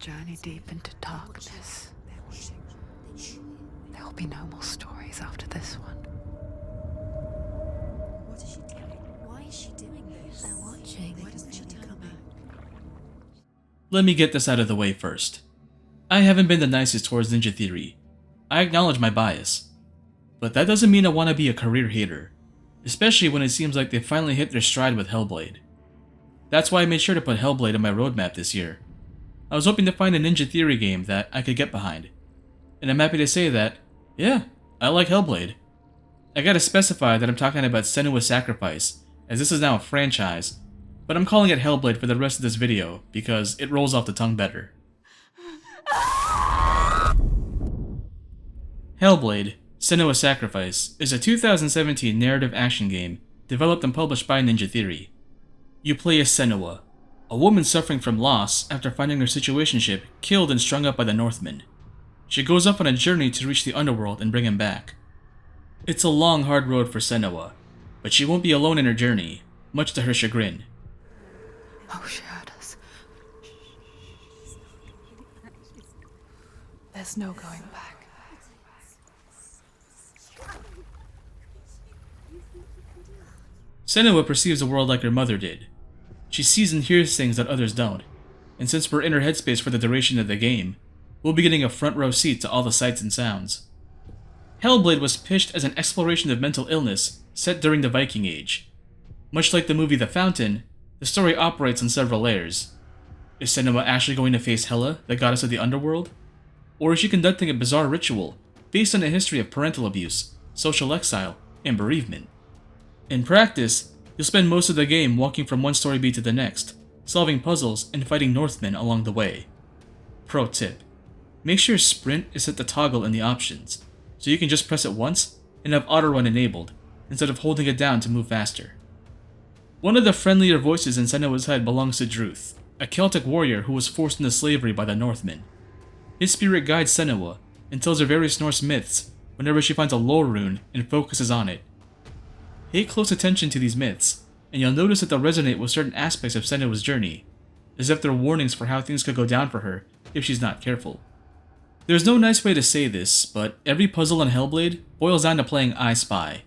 journey deep into darkness. There will be no more stories after this one. What is she doing? Why is she doing this? They're watching. Why doesn't she come back? Let me get this out of the way first. I haven't been the nicest towards Ninja Theory. I acknowledge my bias. But that doesn't mean I want to be a career hater, especially when it seems like they finally hit their stride with Hellblade. That's why I made sure to put Hellblade on my roadmap this year. I was hoping to find a Ninja Theory game that I could get behind. And I'm happy to say that, yeah, I like Hellblade. I gotta specify that I'm talking about Senua's Sacrifice, as this is now a franchise, but I'm calling it Hellblade for the rest of this video because it rolls off the tongue better. Hellblade, Senua's Sacrifice, is a 2017 narrative action game developed and published by Ninja Theory. You play as Senua, a woman suffering from loss after finding her situationship killed and strung up by the Northmen. She goes off on a journey to reach the underworld and bring him back. It's a long, hard road for Senua, but she won't be alone in her journey, much to her chagrin. Oh, she heard us. There's no going back. Senua perceives the world like her mother did. She sees and hears things that others don't, and since we're in her headspace for the duration of the game, we'll be getting a front row seat to all the sights and sounds. Hellblade was pitched as an exploration of mental illness set during the Viking Age. Much like the movie The Fountain, the story operates on several layers. Is Senua actually going to face Hela, the goddess of the underworld? Or is she conducting a bizarre ritual based on a history of parental abuse, social exile, and bereavement? In practice, you'll spend most of the game walking from one story beat to the next, solving puzzles and fighting Northmen along the way. Pro tip: make sure sprint is set to toggle in the options, so you can just press it once and have auto run enabled, instead of holding it down to move faster. One of the friendlier voices in Senua's head belongs to Druth, a Celtic warrior who was forced into slavery by the Northmen. His spirit guides Senua and tells her various Norse myths whenever she finds a lore rune and focuses on it. Pay close attention to these myths, and you'll notice that they'll resonate with certain aspects of Senua's journey, as if they're warnings for how things could go down for her if she's not careful. There's no nice way to say this, but every puzzle in Hellblade boils down to playing I Spy.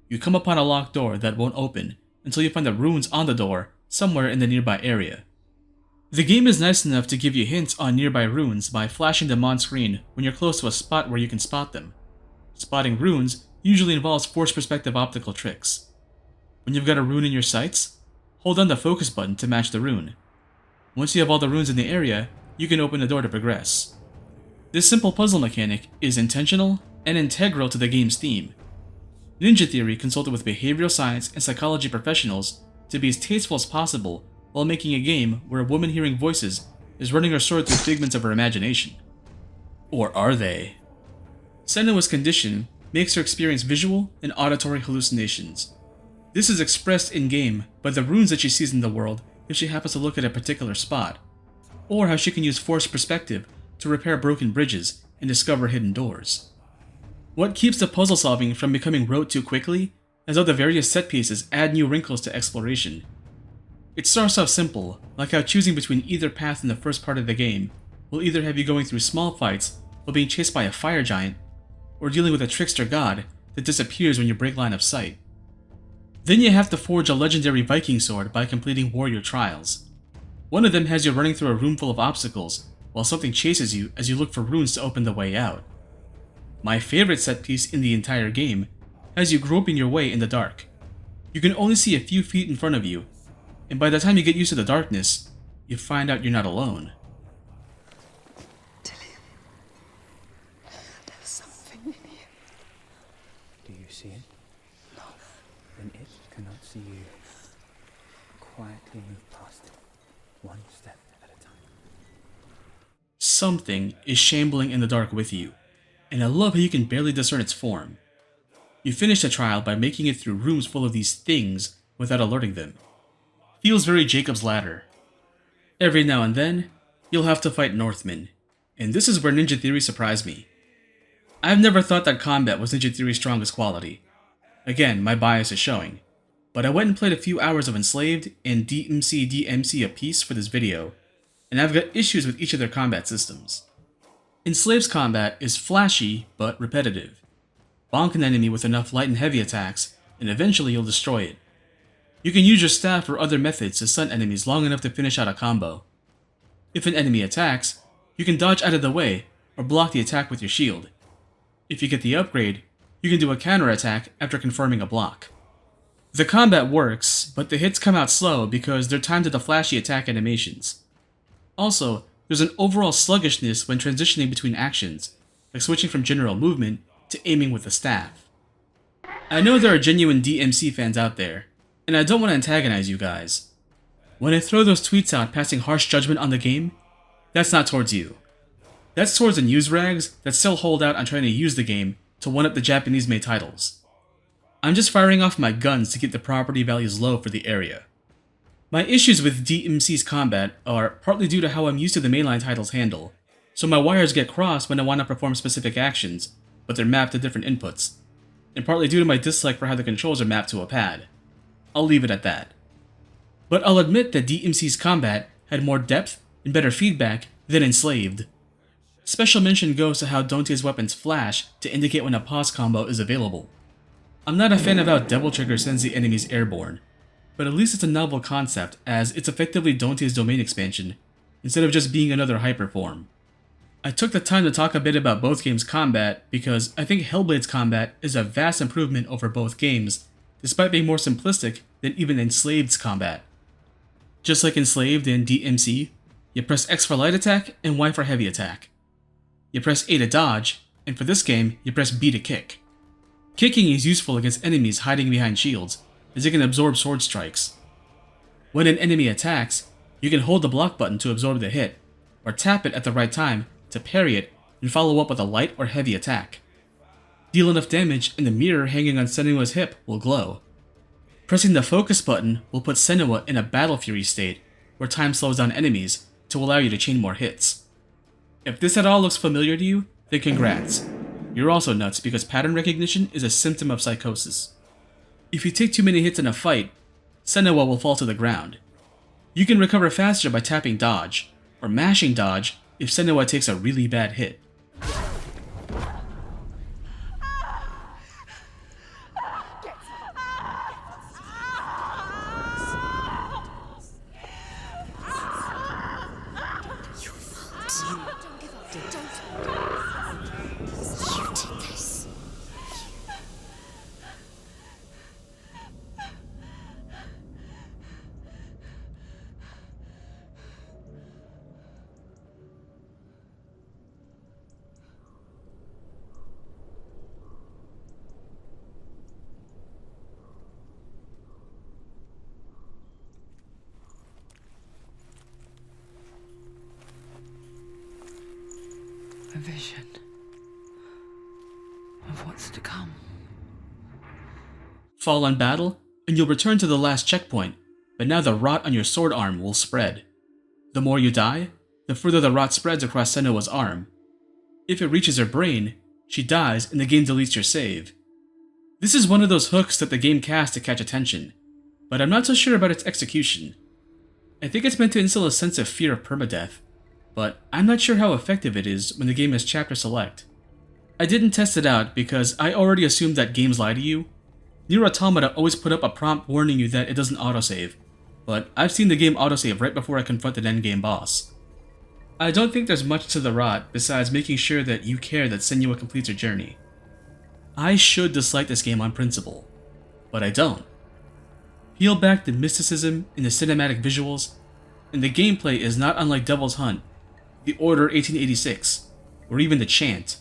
You come upon a locked door that won't open until you find the runes on the door somewhere in the nearby area. The game is nice enough to give you hints on nearby runes by flashing them on screen when you're close to a spot where you can spot them. Spotting runes usually involves forced perspective optical tricks. When you've got a rune in your sights, hold down the focus button to match the rune. Once you have all the runes in the area, you can open the door to progress. This simple puzzle mechanic is intentional and integral to the game's theme. Ninja Theory consulted with behavioral science and psychology professionals to be as tasteful as possible while making a game where a woman hearing voices is running her sword through figments of her imagination. Or are they? Senua's condition makes her experience visual and auditory hallucinations. This is expressed in-game by the runes that she sees in the world if she happens to look at a particular spot, or how she can use forced perspective to repair broken bridges and discover hidden doors. What keeps the puzzle solving from becoming rote too quickly is how the various set pieces add new wrinkles to exploration. It starts off simple, like how choosing between either path in the first part of the game will either have you going through small fights while being chased by a fire giant, or dealing with a trickster god that disappears when you break line of sight. Then you have to forge a legendary Viking sword by completing warrior trials. One of them has you running through a room full of obstacles, while something chases you as you look for runes to open the way out. My favorite set piece in the entire game has you groping your way in the dark. You can only see a few feet in front of you, and by the time you get used to the darkness, you find out you're not alone. There's something in here. Do you see it? No. Then it cannot see you. Quietly move past it, one step at a time. Something is shambling in the dark with you, and I love how you can barely discern its form. You finish the trial by making it through rooms full of these things without alerting them. Feels very Jacob's Ladder. Every now and then, you'll have to fight Northmen, and this is where Ninja Theory surprised me. I've never thought that combat was Ninja Theory's strongest quality. Again, my bias is showing, but I went and played a few hours of Enslaved and DMC apiece for this video, and and I've got issues with each of their combat systems. Enslaved's combat is flashy, but repetitive. Bonk an enemy with enough light and heavy attacks, and eventually you'll destroy it. You can use your staff or other methods to stun enemies long enough to finish out a combo. If an enemy attacks, you can dodge out of the way, or block the attack with your shield. If you get the upgrade, you can do a counterattack after confirming a block. The combat works, but the hits come out slow because they're timed to the flashy attack animations. Also, there's an overall sluggishness when transitioning between actions, like switching from general movement to aiming with the staff. I know there are genuine DMC fans out there, and I don't want to antagonize you guys. When I throw those tweets out passing harsh judgment on the game, that's not towards you. That's towards the news rags that still hold out on trying to use the game to one-up the Japanese-made titles. I'm just firing off my guns to keep the property values low for the area. My issues with DMC's combat are partly due to how I'm used to the mainline titles handle, so my wires get crossed when I want to perform specific actions, but they're mapped to different inputs, and partly due to my dislike for how the controls are mapped to a pad. I'll leave it at that. But I'll admit that DMC's combat had more depth and better feedback than Enslaved. Special mention goes to how Dante's weapons flash to indicate when a pause combo is available. I'm not a fan of how Devil Trigger sends the enemies airborne, but at least it's a novel concept as it's effectively Dante's domain expansion, instead of just being another hyper form. I took the time to talk a bit about both games' combat because I think Hellblade's combat is a vast improvement over both games, despite being more simplistic than even Enslaved's combat. Just like Enslaved and DMC, you press X for light attack and Y for heavy attack. You press A to dodge, and for this game, you press B to kick. Kicking is useful against enemies hiding behind shields, as it can absorb sword strikes. When an enemy attacks, you can hold the block button to absorb the hit, or tap it at the right time to parry it and follow up with a light or heavy attack. Deal enough damage and the mirror hanging on Senua's hip will glow. Pressing the focus button will put Senua in a battle fury state, where time slows down enemies to allow you to chain more hits. If this at all looks familiar to you, then congrats. You're also nuts because pattern recognition is a symptom of psychosis. If you take too many hits in a fight, Senua will fall to the ground. You can recover faster by tapping dodge, or mashing dodge if Senua takes a really bad hit. A vision of what's to come. Fall in battle, and you'll return to the last checkpoint, but now the rot on your sword arm will spread. The more you die, the further the rot spreads across Senua's arm. If it reaches her brain, she dies and the game deletes your save. This is one of those hooks that the game casts to catch attention, but I'm not so sure about its execution. I think it's meant to instill a sense of fear of permadeath, but I'm not sure how effective it is when the game is chapter select. I didn't test it out because I already assumed that games lie to you. Nier Automata always put up a prompt warning you that it doesn't autosave, but I've seen the game autosave right before I confront an endgame boss. I don't think there's much to the rot besides making sure that you care that Senua completes her journey. I should dislike this game on principle, but I don't. Peel back the mysticism in the cinematic visuals, and the gameplay is not unlike Devil's Hunt, The Order 1886, or even The Chant.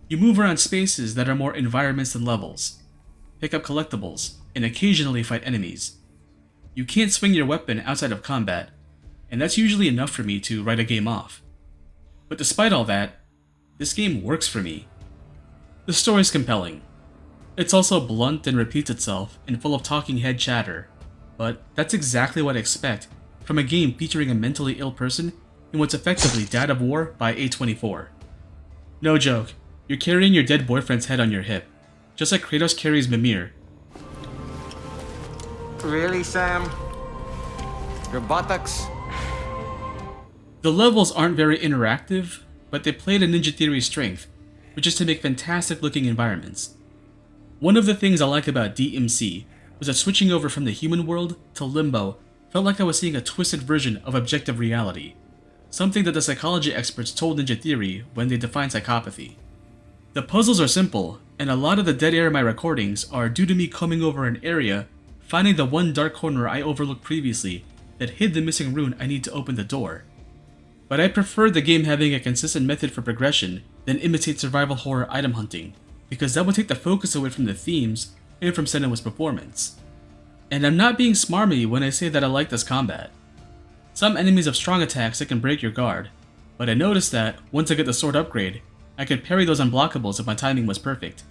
You move around spaces that are more environments than levels, pick up collectibles, and occasionally fight enemies. You can't swing your weapon outside of combat, and that's usually enough for me to write a game off. But despite all that, this game works for me. The story's compelling. It's also blunt and repeats itself and full of talking head chatter, but that's exactly what I expect from a game featuring a mentally ill person in what's effectively Dad of War by A24. No joke, you're carrying your dead boyfriend's head on your hip, just like Kratos carries Mimir. Really, Sam? Your buttocks? The levels aren't very interactive, but they play to Ninja Theory's strength, which is to make fantastic looking environments. One of the things I liked about DMC was that switching over from the human world to Limbo felt like I was seeing a twisted version of objective reality, something that the psychology experts told Ninja Theory when they defined psychopathy. The puzzles are simple, and a lot of the dead air in my recordings are due to me coming over an area, finding the one dark corner I overlooked previously that hid the missing rune I need to open the door. But I prefer the game having a consistent method for progression than imitate survival horror item hunting, because that would take the focus away from the themes and from Senua's performance. And I'm not being smarmy when I say that I like this combat. Some enemies have strong attacks that can break your guard, but I noticed that, once I get the sword upgrade, I could parry those unblockables if my timing was perfect.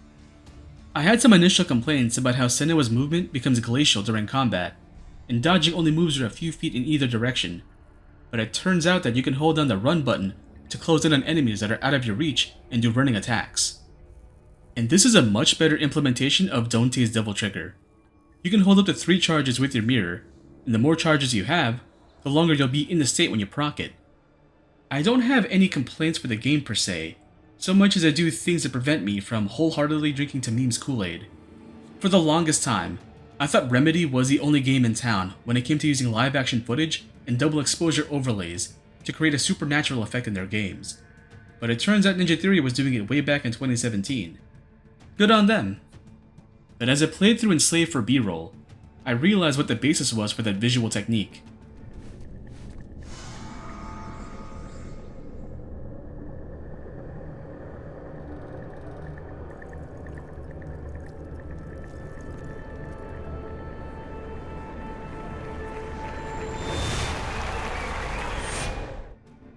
I had some initial complaints about how Senua's movement becomes glacial during combat, and dodging only moves her a few feet in either direction, but it turns out that you can hold down the run button to close in on enemies that are out of your reach and do running attacks. And this is a much better implementation of Dante's Devil Trigger. You can hold up to 3 charges with your mirror, and the more charges you have, the longer you'll be in the state when you proc it. I don't have any complaints for the game per se, so much as I do things that prevent me from wholeheartedly drinking to memes Kool-Aid. For the longest time, I thought Remedy was the only game in town when it came to using live action footage and double exposure overlays to create a supernatural effect in their games. But it turns out Ninja Theory was doing it way back in 2017. Good on them. But as I played through Enslaved for B-roll, I realized what the basis was for that visual technique.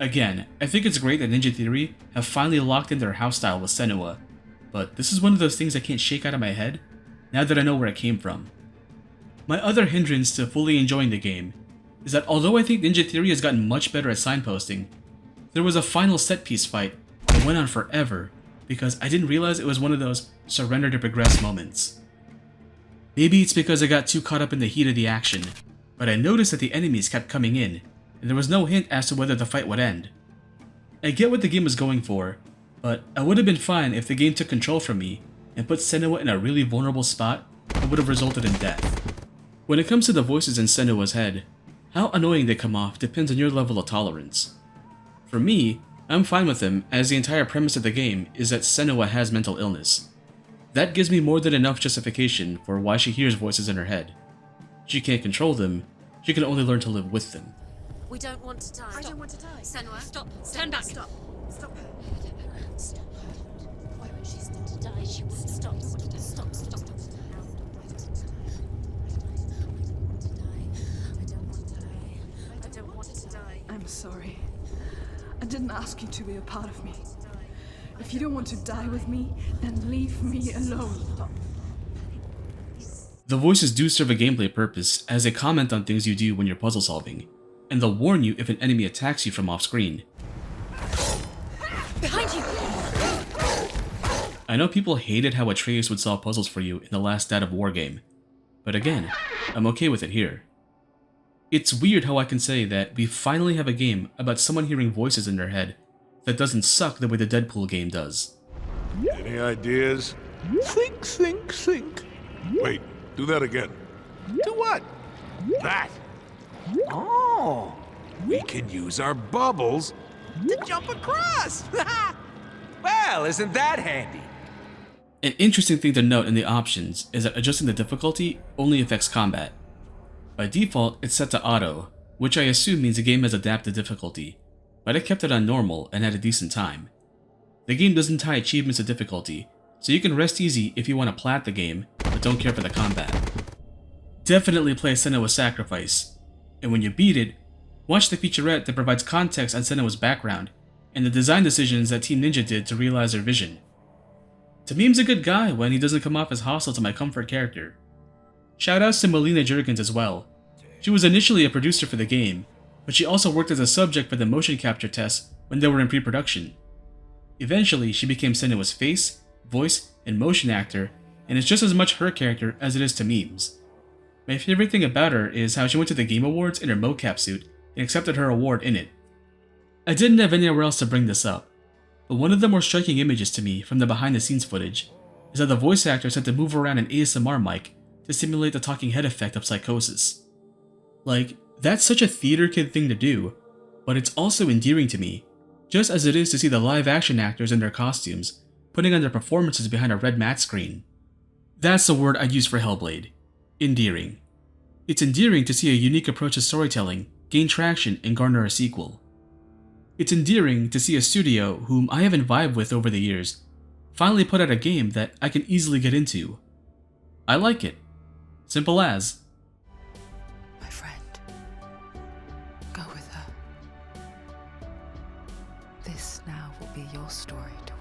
Again, I think it's great that Ninja Theory have finally locked in their house style with Senua, but this is one of those things I can't shake out of my head now that I know where it came from. My other hindrance to fully enjoying the game is that although I think Ninja Theory has gotten much better at signposting, there was a final set piece fight that went on forever because I didn't realize it was one of those surrender to progress moments. Maybe it's because I got too caught up in the heat of the action, but I noticed that the enemies kept coming in, and there was no hint as to whether the fight would end. I get what the game was going for, but I would have been fine if the game took control from me and put Senua in a really vulnerable spot that would have resulted in death. When it comes to the voices in Senua's head, how annoying they come off depends on your level of tolerance. For me, I'm fine with them as the entire premise of the game is that Senua has mental illness. That gives me more than enough justification for why she hears voices in her head. She can't control them, she can only learn to live with them. We don't want to die. I don't want to die. Senua, Stop. Senua, Turn back. Stop. Stop her. Stop her. Why won't she stop to die? She won't stop. Stop. Stop. I don't want to die. I'm sorry. I didn't ask you to be a part of me. If you don't want to die with me, then leave me alone. The voices do serve a gameplay purpose as they comment on things you do when you're puzzle solving, and they'll warn you if an enemy attacks you from off screen. Behind you! I know people hated how Atreus would solve puzzles for you in the last Dad of War game, but again, I'm okay with it here. It's weird how I can say that we finally have a game about someone hearing voices in their head that doesn't suck the way the Deadpool game does. Any ideas? Think, think, think. Wait, do that again. Do what? That. Oh, we can use our bubbles to jump across. Well, isn't that handy? An interesting thing to note in the options is that adjusting the difficulty only affects combat. By default, it's set to auto, which I assume means the game has adapted difficulty, but I kept it on normal and had a decent time. The game doesn't tie achievements to difficulty, so you can rest easy if you want to plat the game, but don't care for the combat. Definitely play Senua's Sacrifice, and when you beat it, watch the featurette that provides context on Senua's background and the design decisions that Team Ninja did to realize their vision. Tamim's a good guy when he doesn't come off as hostile to my comfort character. Shoutouts to Melina Jurgens as well. She was initially a producer for the game, but she also worked as a subject for the motion capture tests when they were in pre-production. Eventually, she became Senua's face, voice, and motion actor, and it's just as much her character as it is Tamim's. My favorite thing about her is how she went to the Game Awards in her mocap suit and accepted her award in it. I didn't have anywhere else to bring this up, but one of the more striking images to me from the behind-the-scenes footage is that the voice actors had to move around an ASMR mic to simulate the talking head effect of Psychosis. Like, that's such a theater kid thing to do, but it's also endearing to me, just as it is to see the live-action actors in their costumes putting on their performances behind a red matte screen. That's the word I'd use for Hellblade. Endearing. It's endearing to see a unique approach to storytelling gain traction and garner a sequel. It's endearing to see a studio whom I haven't vibed with over the years finally put out a game that I can easily get into. I like it. Simple as. My friend, go with her. This now will be your story to